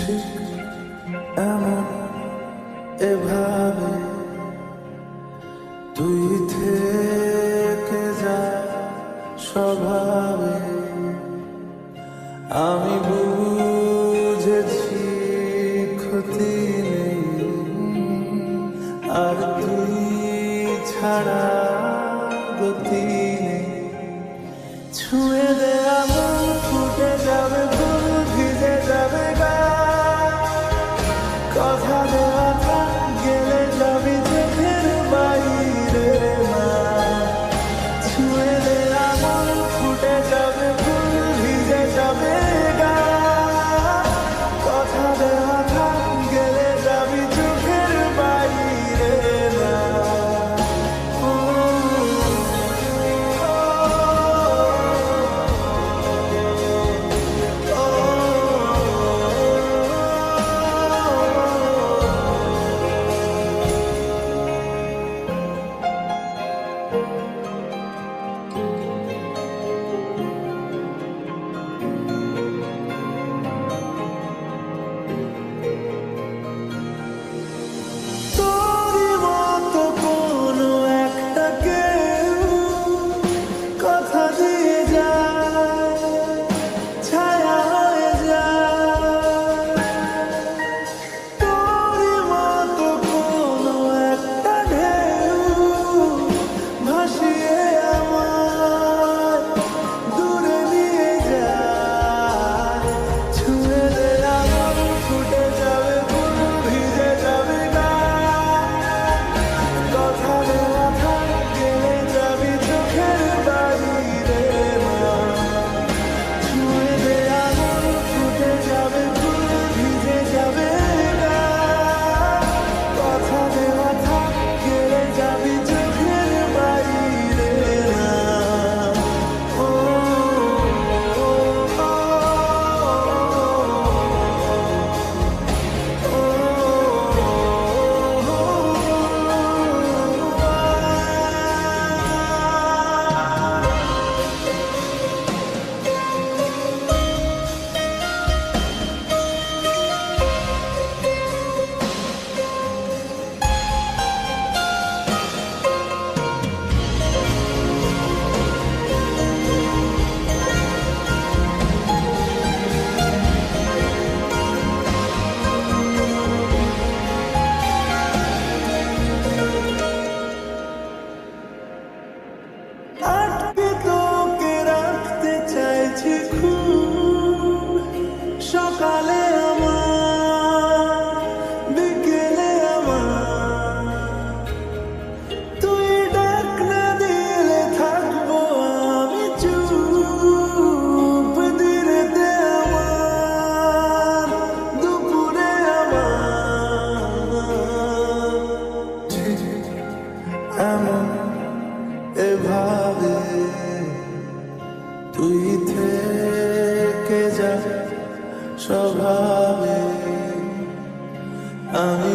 ঠিক এমন এভাবে তুই থেকে যা স্বভাবে। আমি বুঝেছি ক্ষতি নেই, আর তুই ছাড়া গতি নেই। ছুঁয়ে দে আমন, ফুটে যাবে ফুল, ভিজে যাবে গা। কথা দেওয়া থাক, গেলে যাবি চোখের বাইরে না। ছুঁয়ে দে আমন, ফুটে যাবে ফুল, ভিজে যাবে গা। কথা দেওয়া থাক, গেলে যাবি চোখের বাইরে না। তোরই মতো কোনো একটা কেউ কথা দিয়ে যায়, ছায়া হয়ে যায়। তোরই মতো কোনো একটা ঢেউ ভাসিয়ে আমায় দূরে নিয়ে যায়। ছুঁয়ে দে আমন, ফুটে যাবে ফুল, ভিজে যাবে গা। কথা দেওয়া থাক, গেলে যাবি চোখের বাইরে না। ছুঁয়ে দে আমন, ফুটে যাবে ফুল, ভিজে যাবে গা। কথা দেওয়া থাক, গেলে যাবি চোখের বাইরে না। ও, ও, ও, আটকে তোকে রাখতে চাইছি খুব। সকালে আমার, বিকেলে আমার, তুই ডাক না দিলে থাকবো আমি চুপ। দিনেতে আমার, দুপুরে আমার। ঠিক এমন এভাবে তুই থেকে যা স্বভাবে। আমি